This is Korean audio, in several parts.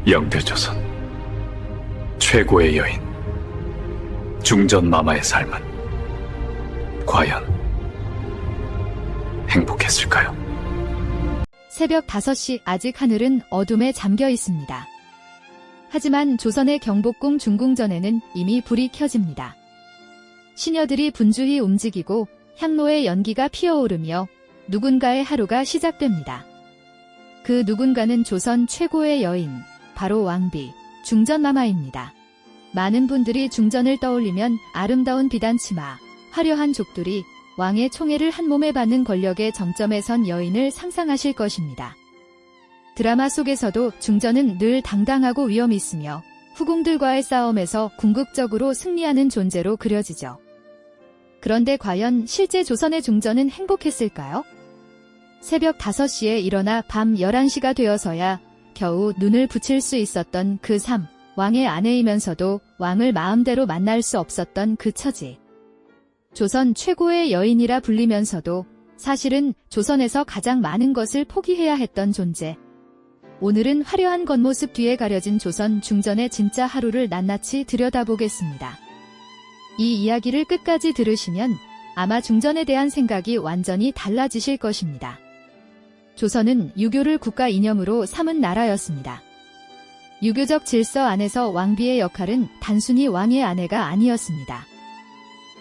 영대조선 최고의 여인 중전마마의 삶은 과연 행복했을까요? 새벽 5시 아직 하늘은 어둠에 잠겨 있습니다. 하지만 조선의 경복궁 중궁전에는 이미 불이 켜집니다. 시녀들이 분주히 움직이고 향로의 연기가 피어오르며 누군가의 하루가 시작됩니다. 그 누군가는 조선 최고의 여인, 바로 왕비, 중전마마입니다. 많은 분들이 중전을 떠올리면 아름다운 비단치마, 화려한 족두리, 왕의 총애를 한 몸에 받는 권력의 정점에 선 여인을 상상하실 것입니다. 드라마 속에서도 중전은 늘 당당하고 위험 있으며 후궁들과의 싸움에서 궁극적으로 승리하는 존재로 그려지죠. 그런데 과연 실제 조선의 중전은 행복했을까요? 새벽 5시에 일어나 밤 11시가 되어서야 겨우 눈을 붙일 수 있었던 그 삶, 왕의 아내이면서도 왕을 마음대로 만날 수 없었던 그 처지. 조선 최고의 여인이라 불리면서도 사실은 조선에서 가장 많은 것을 포기해야 했던 존재. 오늘은 화려한 겉모습 뒤에 가려진 조선 중전의 진짜 하루를 낱낱이 들여다보겠습니다. 이 이야기를 끝까지 들으시면 아마 중전에 대한 생각이 완전히 달라지실 것입니다. 조선은 유교를 국가 이념으로 삼은 나라였습니다. 유교적 질서 안에서 왕비의 역할은 단순히 왕의 아내가 아니었습니다.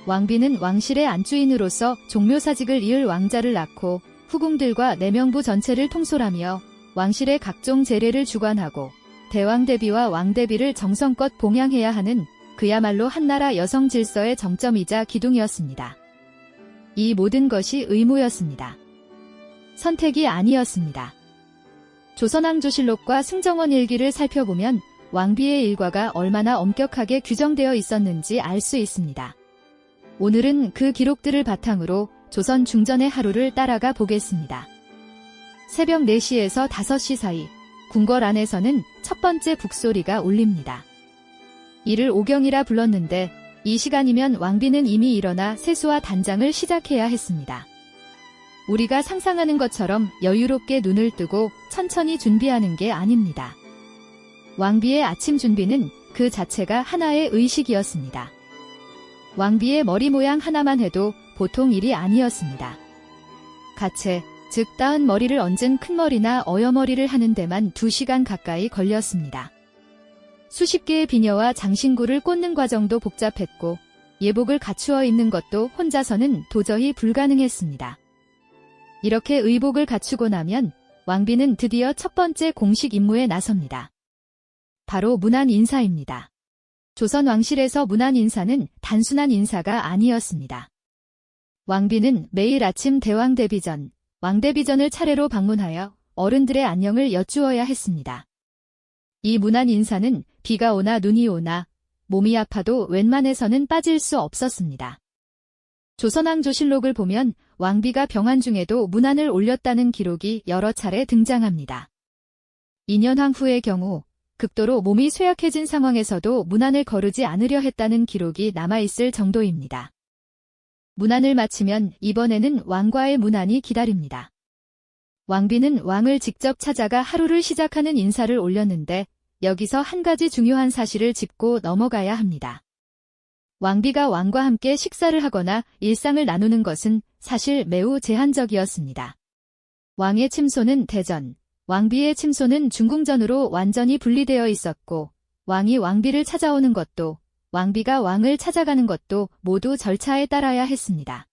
왕비는 왕실의 안주인으로서 종묘사직을 이을 왕자를 낳고 후궁들과 내명부 전체를 통솔하며 왕실의 각종 제례를 주관하고 대왕대비와 왕대비를 정성껏 봉양해야 하는 그야말로 한나라 여성 질서의 정점이자 기둥이었습니다. 이 모든 것이 의무였습니다. 선택이 아니었습니다. 조선왕조실록과 승정원 일기를 살펴보면 왕비의 일과가 얼마나 엄격하게 규정되어 있었는지 알 수 있습니다. 오늘은 그 기록들을 바탕으로 조선 중전의 하루를 따라가 보겠습니다. 새벽 4시에서 5시 사이 궁궐 안에서는 첫 번째 북소리가 울립니다. 이를 오경이라 불렀는데 이 시간이면 왕비는 이미 일어나 세수와 단장을 시작해야 했습니다. 우리가 상상하는 것처럼 여유롭게 눈을 뜨고 천천히 준비하는 게 아닙니다. 왕비의 아침 준비는 그 자체가 하나의 의식이었습니다. 왕비의 머리 모양 하나만 해도 보통 일이 아니었습니다. 가채, 즉 따은 머리를 얹은 큰머리나 어여머리를 하는 데만 2시간 가까이 걸렸습니다. 수십 개의 비녀와 장신구를 꽂는 과정도 복잡했고 예복을 갖추어 입는 것도 혼자서는 도저히 불가능했습니다. 이렇게 의복을 갖추고 나면 왕비는 드디어 첫 번째 공식 임무에 나섭니다. 바로 문안 인사입니다. 조선 왕실에서 문안 인사는 단순한 인사가 아니었습니다. 왕비는 매일 아침 대왕대비전, 왕대비전을 차례로 방문하여 어른들의 안녕을 여쭈어야 했습니다. 이 문안 인사는 비가 오나 눈이 오나 몸이 아파도 웬만해서는 빠질 수 없었습니다. 조선왕조실록을 보면 왕비가 병환 중에도 문안을 올렸다는 기록이 여러 차례 등장합니다. 인현황 후의 경우 극도로 몸이 쇠약해진 상황에서도 문안을 거르지 않으려 했다는 기록이 남아있을 정도입니다. 문안을 마치면 이번에는 왕과의 문안이 기다립니다. 왕비는 왕을 직접 찾아가 하루를 시작하는 인사를 올렸는데 여기서 한 가지 중요한 사실을 짚고 넘어가야 합니다. 왕비가 왕과 함께 식사를 하거나 일상을 나누는 것은 사실 매우 제한적이었습니다. 왕의 침소는 대전, 왕비의 침소는 중궁전으로 완전히 분리되어 있었고 왕이 왕비를 찾아오는 것도 왕비가 왕을 찾아가는 것도 모두 절차에 따라야 했습니다.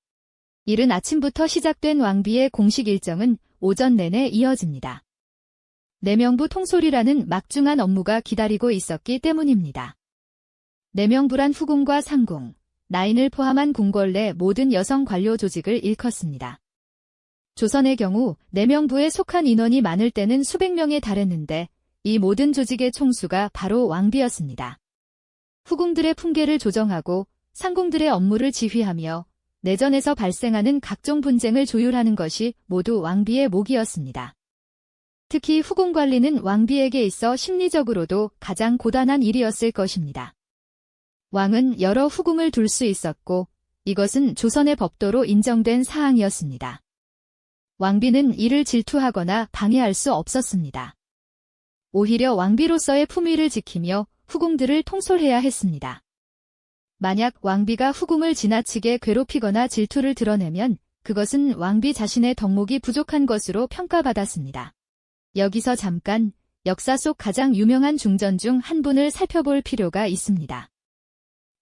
이른 아침부터 시작된 왕비의 공식 일정은 오전 내내 이어집니다. 내명부 통솔이라는 막중한 업무가 기다리고 있었기 때문입니다. 내명부란 후궁과 상궁, 나인을 포함한 궁궐 내 모든 여성 관료 조직을 일컫습니다. 조선의 경우 내명부에 속한 인원이 많을 때는 수백 명에 달했는데 이 모든 조직의 총수가 바로 왕비였습니다. 후궁들의 풍계를 조정하고 상궁들의 업무를 지휘하며 내전에서 발생하는 각종 분쟁을 조율하는 것이 모두 왕비의 몫이었습니다. 특히 후궁 관리는 왕비에게 있어 심리적으로도 가장 고단한 일이었을 것입니다. 왕은 여러 후궁을 둘 수 있었고 이것은 조선의 법도로 인정된 사항이었습니다. 왕비는 이를 질투하거나 방해할 수 없었습니다. 오히려 왕비로서의 품위를 지키며 후궁들을 통솔해야 했습니다. 만약 왕비가 후궁을 지나치게 괴롭히거나 질투를 드러내면 그것은 왕비 자신의 덕목이 부족한 것으로 평가받았습니다. 여기서 잠깐 역사 속 가장 유명한 중전 중 한 분을 살펴볼 필요가 있습니다.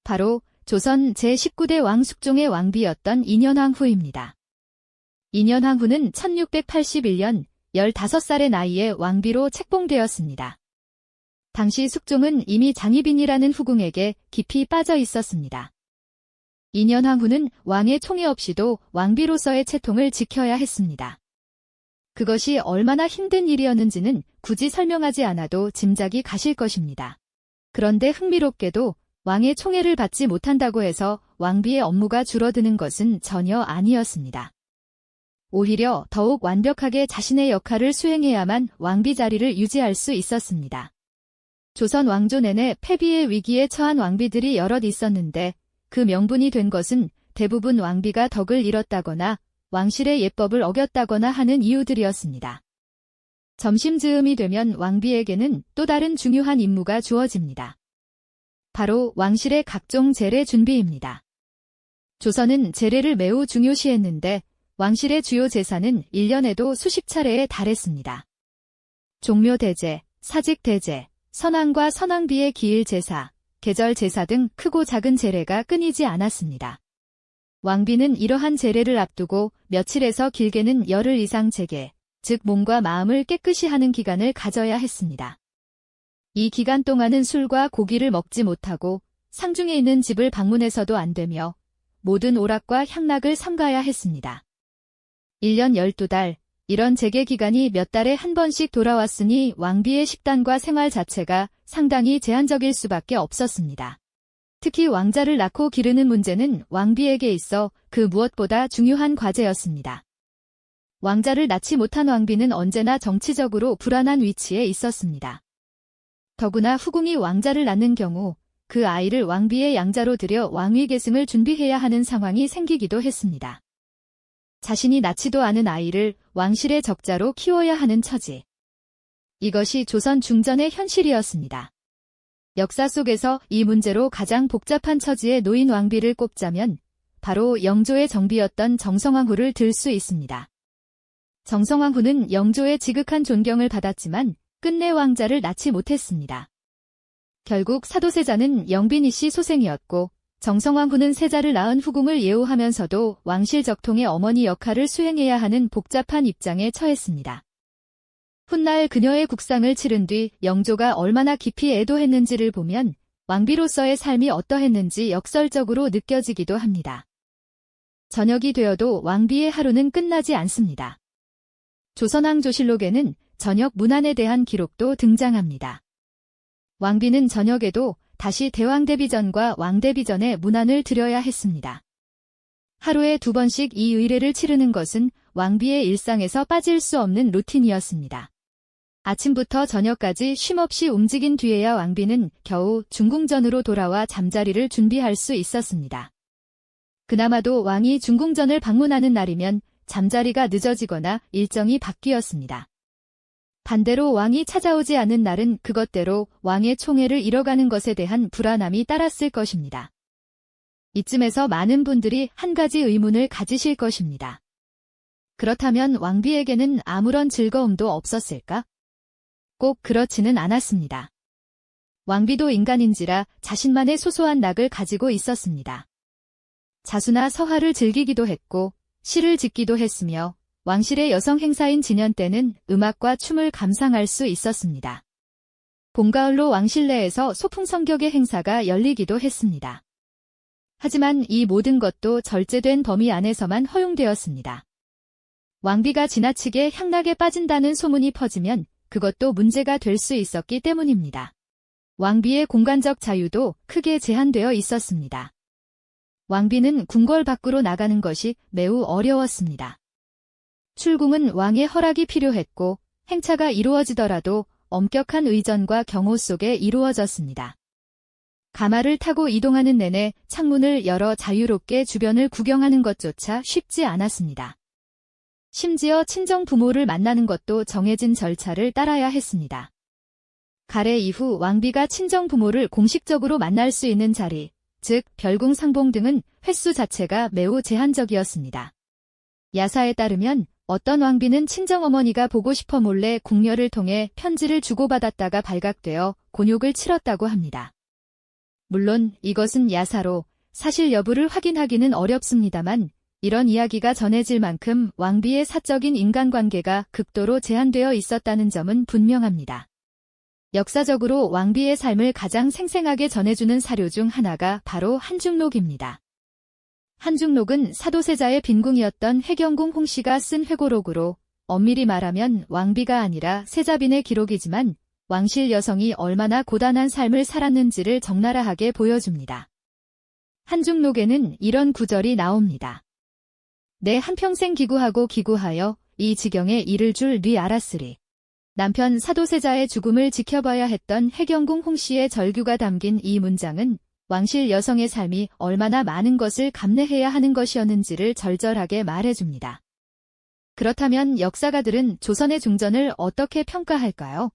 바로 조선 제19대 왕숙종의 왕비였던 인현왕후입니다. 인현왕후는 1681년 15살의 나이에 왕비로 책봉되었습니다. 당시 숙종은 이미 장희빈이라는 후궁에게 깊이 빠져 있었습니다. 인현왕후는 왕의 총애 없이도 왕비로서의 채통을 지켜야 했습니다. 그것이 얼마나 힘든 일이었는지는 굳이 설명하지 않아도 짐작이 가실 것입니다. 그런데 흥미롭게도 왕의 총애를 받지 못한다고 해서 왕비의 업무가 줄어드는 것은 전혀 아니었습니다. 오히려 더욱 완벽하게 자신의 역할을 수행해야만 왕비 자리를 유지할 수 있었습니다. 조선 왕조 내내 패비의 위기에 처한 왕비들이 여럿 있었는데 그 명분이 된 것은 대부분 왕비가 덕을 잃었다거나 왕실의 예법을 어겼다거나 하는 이유들이었습니다. 점심즈음이 되면 왕비에게는 또 다른 중요한 임무가 주어집니다. 바로 왕실의 각종 제례 준비입니다. 조선은 제례를 매우 중요시했는데 왕실의 주요 제사는 1년에도 수십 차례에 달했습니다. 종묘대제, 사직대제, 선왕과 선왕비의 기일 제사, 계절 제사 등 크고 작은 제례가 끊이지 않았습니다. 왕비는 이러한 제례를 앞두고 며칠에서 길게는 열흘 이상 제계, 즉 몸과 마음을 깨끗이 하는 기간을 가져야 했습니다. 이 기간 동안은 술과 고기를 먹지 못하고 상중에 있는 집을 방문해서도 안 되며 모든 오락과 향락을 삼가야 했습니다. 1년 12달, 이런 제계 기간이 몇 달에 한 번씩 돌아왔으니 왕비의 식단과 생활 자체가 상당히 제한적일 수밖에 없었습니다. 특히 왕자를 낳고 기르는 문제는 왕비에게 있어 그 무엇보다 중요한 과제였습니다. 왕자를 낳지 못한 왕비는 언제나 정치적으로 불안한 위치에 있었습니다. 더구나 후궁이 왕자를 낳는 경우 그 아이를 왕비의 양자로 들여 왕위 계승을 준비해야 하는 상황이 생기기도 했습니다. 자신이 낳지도 않은 아이를 왕실의 적자로 키워야 하는 처지. 이것이 조선 중전의 현실이었습니다. 역사 속에서 이 문제로 가장 복잡한 처지에 놓인 왕비를 꼽자면 바로 영조의 정비였던 정성왕후를 들 수 있습니다. 정성왕후는 영조의 지극한 존경을 받았지만 끝내 왕자를 낳지 못했습니다. 결국 사도세자는 영빈이 씨 소생이었고 정성왕후는 세자를 낳은 후궁을 예우하면서도 왕실 적통의 어머니 역할을 수행해야 하는 복잡한 입장에 처했습니다. 훗날 그녀의 국상을 치른 뒤 영조가 얼마나 깊이 애도했는지를 보면 왕비로서의 삶이 어떠했는지 역설적으로 느껴지기도 합니다. 저녁이 되어도 왕비의 하루는 끝나지 않습니다. 조선왕조실록에는 저녁 문안에 대한 기록도 등장합니다. 왕비는 저녁에도 다시 대왕대비전과 왕대비전에 문안을 드려야 했습니다. 하루에 2번씩 이 의례를 치르는 것은 왕비의 일상에서 빠질 수 없는 루틴이었습니다. 아침부터 저녁까지 쉼없이 움직인 뒤에야 왕비는 겨우 중궁전으로 돌아와 잠자리를 준비할 수 있었습니다. 그나마도 왕이 중궁전을 방문하는 날이면 잠자리가 늦어지거나 일정이 바뀌었습니다. 반대로 왕이 찾아오지 않은 날은 그것대로 왕의 총애를 잃어가는 것에 대한 불안함이 따랐을 것입니다. 이쯤에서 많은 분들이 한 가지 의문을 가지실 것입니다. 그렇다면 왕비에게는 아무런 즐거움도 없었을까? 꼭 그렇지는 않았습니다. 왕비도 인간인지라 자신만의 소소한 낙을 가지고 있었습니다. 자수나 서화를 즐기기도 했고 시를 짓기도 했으며 왕실의 여성 행사인 진연 때는 음악과 춤을 감상할 수 있었습니다. 봄가을로 왕실 내에서 소풍성격의 행사가 열리기도 했습니다. 하지만 이 모든 것도 절제된 범위 안에서만 허용되었습니다. 왕비가 지나치게 향락에 빠진다는 소문이 퍼지면 그것도 문제가 될 수 있었기 때문입니다. 왕비의 공간적 자유도 크게 제한되어 있었습니다. 왕비는 궁궐 밖으로 나가는 것이 매우 어려웠습니다. 출궁은 왕의 허락이 필요했고 행차가 이루어지더라도 엄격한 의전과 경호 속에 이루어졌습니다. 가마를 타고 이동하는 내내 창문을 열어 자유롭게 주변을 구경하는 것조차 쉽지 않았습니다. 심지어 친정 부모를 만나는 것도 정해진 절차를 따라야 했습니다. 가래 이후 왕비가 친정 부모를 공식적으로 만날 수 있는 자리, 즉 별궁 상봉 등은 횟수 자체가 매우 제한적이었습니다. 야사에 따르면 어떤 왕비는 친정어머니가 보고 싶어 몰래 궁녀를 통해 편지를 주고받았다가 발각되어 곤욕을 치렀다고 합니다. 물론 이것은 야사로 사실 여부를 확인하기는 어렵습니다만 이런 이야기가 전해질 만큼 왕비의 사적인 인간관계가 극도로 제한되어 있었다는 점은 분명합니다. 역사적으로 왕비의 삶을 가장 생생하게 전해주는 사료 중 하나가 바로 한중록입니다. 한중록은 사도세자의 빈궁이었던 해경궁 홍씨가 쓴 회고록으로 엄밀히 말하면 왕비가 아니라 세자빈의 기록이지만 왕실 여성이 얼마나 고단한 삶을 살았는지를 적나라하게 보여줍니다. 한중록에는 이런 구절이 나옵니다. 내 한평생 기구하고 기구하여 이 지경에 이를 줄 리 알았으리. 남편 사도세자의 죽음을 지켜봐야 했던 해경궁 홍씨의 절규가 담긴 이 문장은 왕실 여성의 삶이 얼마나 많은 것을 감내해야 하는 것이었는지를 절절하게 말해줍니다. 그렇다면 역사가들은 조선의 중전을 어떻게 평가할까요?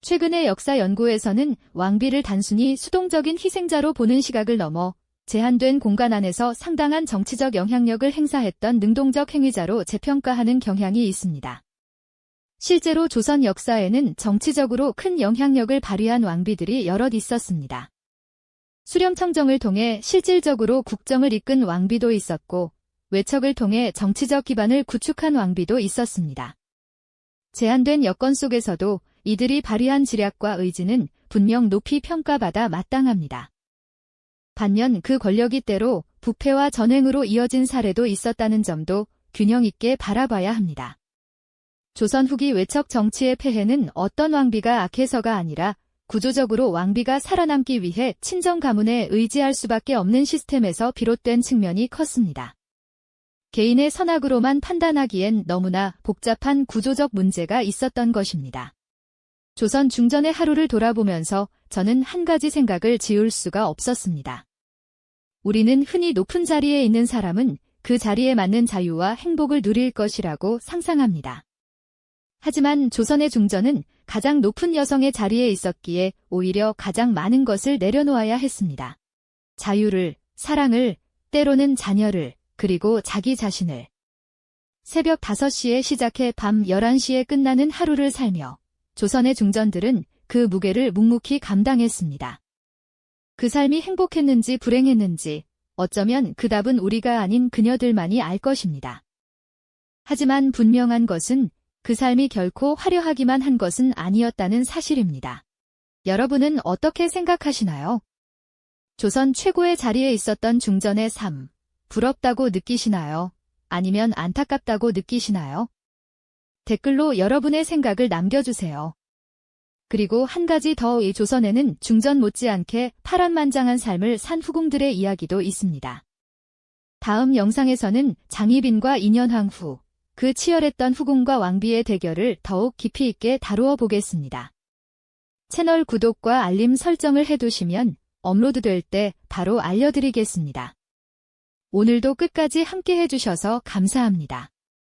최근의 역사 연구에서는 왕비를 단순히 수동적인 희생자로 보는 시각을 넘어 제한된 공간 안에서 상당한 정치적 영향력을 행사했던 능동적 행위자로 재평가하는 경향이 있습니다. 실제로 조선 역사에는 정치적으로 큰 영향력을 발휘한 왕비들이 여럿 있었습니다. 수렴청정을 통해 실질적으로 국정을 이끈 왕비도 있었고 외척을 통해 정치적 기반을 구축한 왕비도 있었습니다. 제한된 여건 속에서도 이들이 발휘한 지략과 의지는 분명 높이 평가받아 마땅합니다. 반면 그 권력이 때로 부패와 전횡으로 이어진 사례도 있었다는 점도 균형 있게 바라봐야 합니다. 조선 후기 외척 정치의 폐해는 어떤 왕비가 악해서가 아니라 구조적으로 왕비가 살아남기 위해 친정 가문에 의지할 수밖에 없는 시스템에서 비롯된 측면이 컸습니다. 개인의 선악으로만 판단하기엔 너무나 복잡한 구조적 문제가 있었던 것입니다. 조선 중전의 하루를 돌아보면서 저는 한 가지 생각을 지울 수가 없었습니다. 우리는 흔히 높은 자리에 있는 사람은 그 자리에 맞는 자유와 행복을 누릴 것이라고 상상합니다. 하지만 조선의 중전은 가장 높은 여성의 자리에 있었기에 오히려 가장 많은 것을 내려놓아야 했습니다. 자유를, 사랑을, 때로는 자녀를, 그리고 자기 자신을. 새벽 5시에 시작해 밤 11시에 끝나는 하루를 살며 조선의 중전들은 그 무게를 묵묵히 감당했습니다. 그 삶이 행복했는지 불행했는지 어쩌면 그 답은 우리가 아닌 그녀들만이 알 것입니다. 하지만 분명한 것은 그 삶이 결코 화려하기만 한 것은 아니었다는 사실입니다. 여러분은 어떻게 생각하시나요? 조선 최고의 자리에 있었던 중전의 삶, 부럽다고 느끼시나요? 아니면 안타깝다고 느끼시나요? 댓글로 여러분의 생각을 남겨주세요. 그리고 한 가지 더, 이 조선에는 중전 못지않게 파란만장한 삶을 산 후궁들의 이야기도 있습니다. 다음 영상에서는 장희빈과 인현왕 후, 그 치열했던 후궁과 왕비의 대결을 더욱 깊이 있게 다루어 보겠습니다. 채널 구독과 알림 설정을 해두시면 업로드될 때 바로 알려드리겠습니다. 오늘도 끝까지 함께 해주셔서 감사합니다.